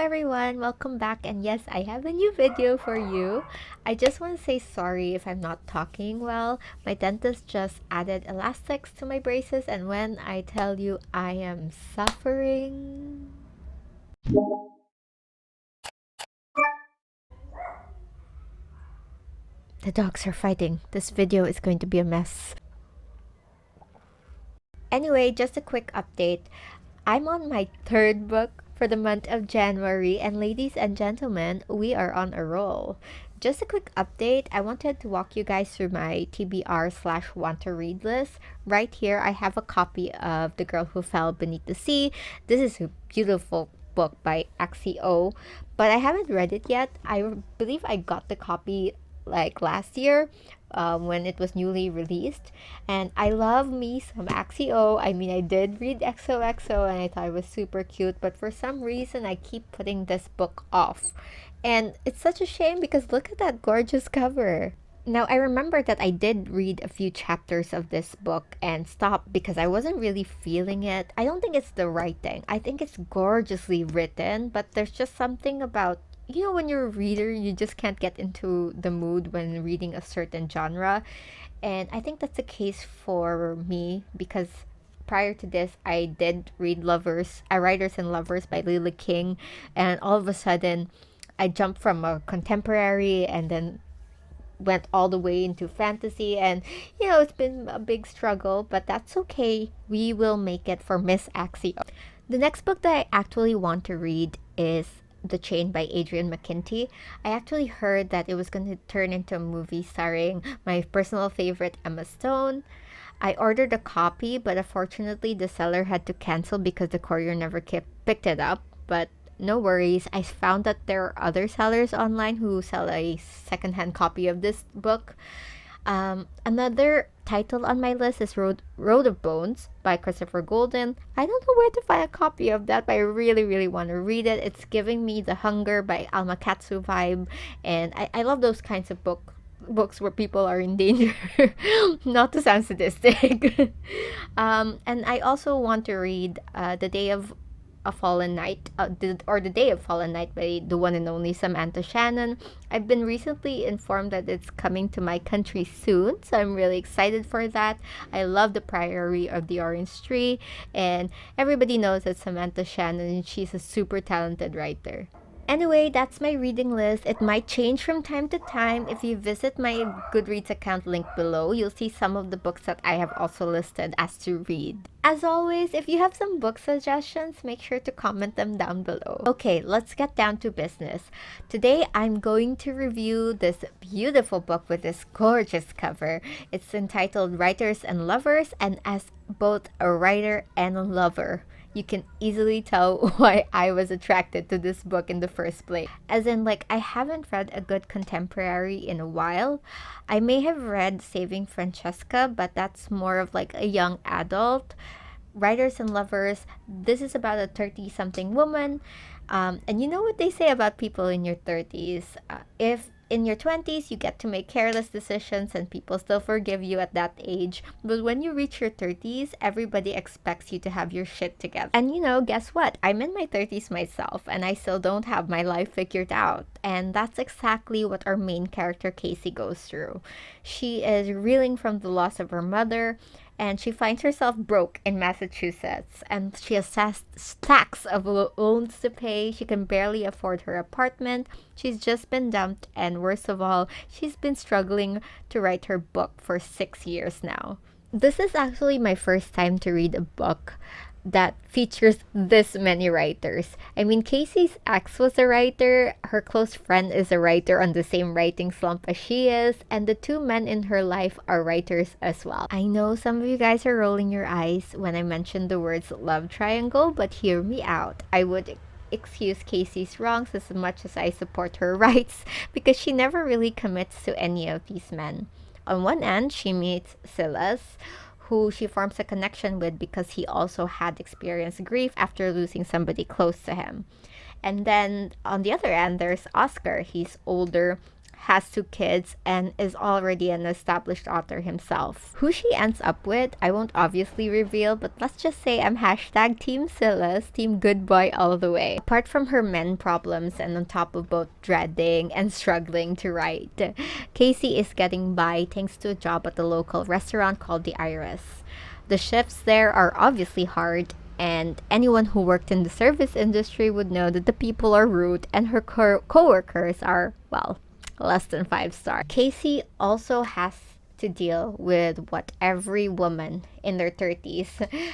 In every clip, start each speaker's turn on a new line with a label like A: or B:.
A: everyone, welcome back, and yes, I have a new video for you. I just want to say sorry if I'm not talking well. My dentist just added elastics to my braces, and when I tell you I am suffering. The dogs are fighting. This video is going to be a mess. Anyway, just a quick update. I'm on my third book for the month of January, and ladies and gentlemen, we are on a roll. Just a quick update, I wanted to walk you guys through my TBR/slash want to read list. Right here, I have a copy of The Girl Who Fell Beneath the Sea. This is a beautiful book by Axio, but I haven't read it yet. I believe I got the copy like last year when it was newly released. And I love me some Axio. I mean, I did read XOXO and I thought it was super cute, but for some reason, I keep putting this book off. And it's such a shame because look at that gorgeous cover. Now, I remember that I did read a few chapters of this book and stopped because I wasn't really feeling it. I don't think it's the writing. I think it's gorgeously written, but there's just something about when you're a reader, you just can't get into the mood when reading a certain genre. And I think that's the case for me because prior to this, I did read Writers and Lovers by Lily King. And all of a sudden, I jumped from a contemporary and then went all the way into fantasy. And, it's been a big struggle, but that's okay. We will make it for Miss Axio. The next book that I actually want to read is The Chain by Adrian McKinty. I actually heard that it was going to turn into a movie starring my personal favorite Emma Stone. I ordered a copy, but unfortunately the seller had to cancel because the courier never picked it up. But no worries, I found that there are other sellers online who sell a secondhand copy of this book. Another title on my list is Road of Bones by Christopher Golden. I don't know where to find a copy of that, but I really, really want to read it. It's giving me the Hunger by Alma Katsu vibe, and I love those kinds of books where people are in danger. Not to sound sadistic. And I also want to read The Day of a Fallen Night, The Day of Fallen Night by the one and only Samantha Shannon. I've been recently informed that it's coming to my country soon, so I'm really excited for that. I love The Priory of the Orange Tree, and everybody knows that Samantha Shannon, she's a super talented writer. Anyway, that's my reading list. It might change from time to time. If you visit my Goodreads account link below, you'll see some of the books that I have also listed as to read. As always, if you have some book suggestions, make sure to comment them down below. Okay, let's get down to business. Today, I'm going to review this beautiful book with this gorgeous cover. It's entitled Writers and Lovers, and as both a writer and a lover, you can easily tell why I was attracted to this book in the first place. As in, like, I haven't read a good contemporary in a while. I may have read Saving Francesca, but that's more of like a young adult. Writers and Lovers, this is about a 30 something woman. And you know what they say about people in your 30s? If in your 20s you get to make careless decisions and people still forgive you at that age, but when you reach your 30s, everybody expects you to have your shit together. And guess what? I'm in my 30s myself and I still don't have my life figured out. And that's exactly what our main character Casey goes through. She is reeling from the loss of her mother, and she finds herself broke in Massachusetts, and she has stacks of loans to pay. She can barely afford her apartment. She's just been dumped, and worst of all, she's been struggling to write her book for 6 years now. This is actually my first time to read a book that features this many writers. I mean, Casey's ex was a writer, her close friend is a writer on the same writing slump as she is, and the two men in her life are writers as well. I know some of you guys are rolling your eyes when I mention the words love triangle, but hear me out. I would excuse Casey's wrongs as much as I support her rights because she never really commits to any of these men. On one end, she meets Silas, who she forms a connection with because he also had experienced grief after losing somebody close to him. And then on the other end, there's Oscar. He's older, has 2 kids, and is already an established author himself. Who she ends up with, I won't obviously reveal, but let's just say I'm hashtag Team Silas, Team Good Boy all the way. Apart from her men problems and on top of both dreading and struggling to write, Casey is getting by thanks to a job at the local restaurant called the Iris. The shifts there are obviously hard, and anyone who worked in the service industry would know that the people are rude and her co-workers are, well, less than 5 star. Casey also has to deal with what every woman in their 30s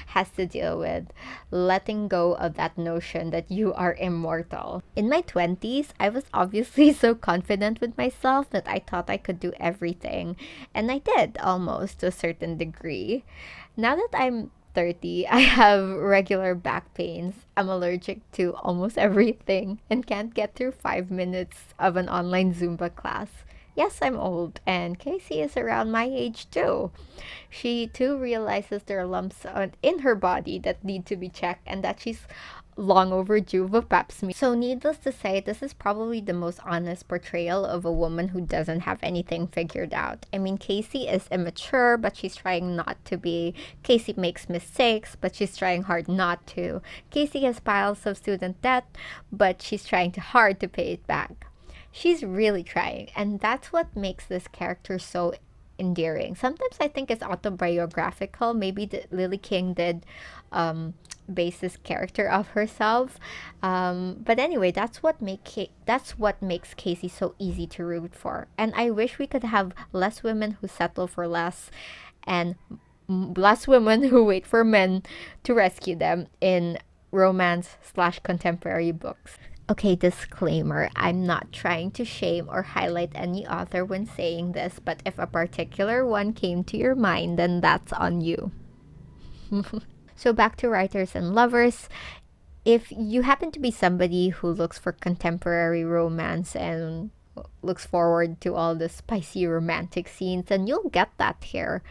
A: has to deal with, letting go of that notion that you are immortal. In my 20s, I was obviously so confident with myself that I thought I could do everything, and I did almost to a certain degree. Now that I'm 30, I have regular back pains. I'm allergic to almost everything and can't get through 5 minutes of an online Zumba class. Yes, I'm old, and Casey is around my age too. She too realizes there are lumps in her body that need to be checked and that she's long overdue of a pap smear. So, needless to say, this is probably the most honest portrayal of a woman who doesn't have anything figured out. I mean, Casey is immature, but she's trying not to be. Casey makes mistakes, but she's trying hard not to. Casey has piles of student debt, but she's trying hard to pay it back. She's really trying, and that's what makes this character so endearing. Sometimes I think it's autobiographical. Maybe Lily King did base this character of herself. But anyway, that's what makes Casey so easy to root for. And I wish we could have less women who settle for less, and less women who wait for men to rescue them in romance/contemporary books. Okay, disclaimer. I'm not trying to shame or highlight any author when saying this, but if a particular one came to your mind, then that's on you. So back to writers and lovers. If you happen to be somebody who looks for contemporary romance and looks forward to all the spicy romantic scenes, then you'll get that here.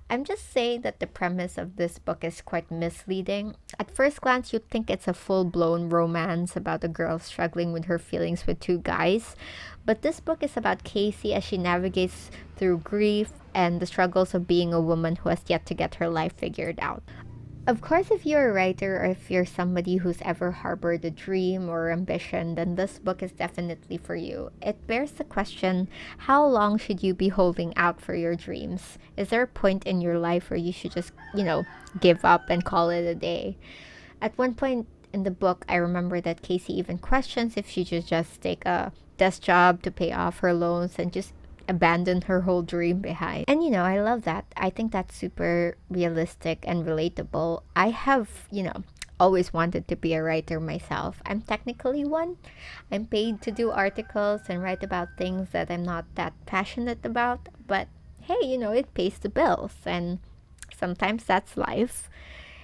A: I'm just saying that the premise of this book is quite misleading. At first glance, you'd think it's a full-blown romance about a girl struggling with her feelings with 2 guys. But this book is about Casey as she navigates through grief and the struggles of being a woman who has yet to get her life figured out. Of course, if you're a writer or if you're somebody who's ever harbored a dream or ambition, then this book is definitely for you. It bears the question, how long should you be holding out for your dreams? Is there a point in your life where you should just, give up and call it a day? At one point in the book, I remember that Casey even questions if she should just take a desk job to pay off her loans and just abandon her whole dream behind. And I love that. I think that's super realistic and relatable. I have, always wanted to be a writer myself. I'm technically one. I'm paid to do articles and write about things that I'm not that passionate about, but hey, it pays the bills, and sometimes that's life.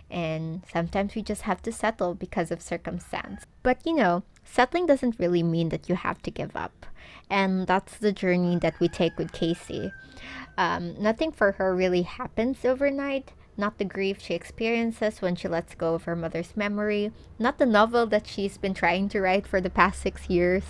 A: And sometimes we just have to settle because of circumstance. But settling doesn't really mean that you have to give up. And that's the journey that we take with Casey. Nothing for her really happens overnight. Not the grief she experiences when she lets go of her mother's memory. Not the novel that she's been trying to write for the past 6 years.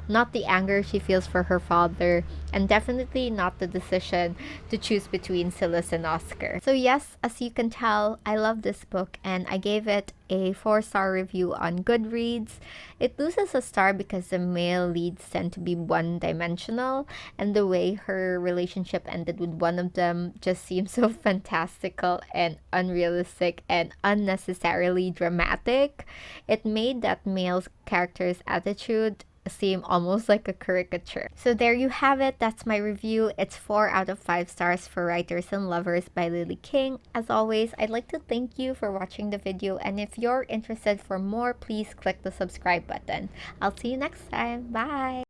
A: Not the anger she feels for her father, and definitely not the decision to choose between Silas and Oscar. So yes, as you can tell, I love this book, and I gave it a 4-star review on Goodreads. It loses a star because the male leads tend to be one-dimensional, and the way her relationship ended with one of them just seems so fantastical and unrealistic and unnecessarily dramatic. It made that male's character's attitude seem almost like a caricature. So there you have it. That's my review. It's 4 out of 5 stars for Writers and Lovers by Lily King. As always, I'd like to thank you for watching the video, and if you're interested for more, please click the subscribe button. I'll see you next time. Bye!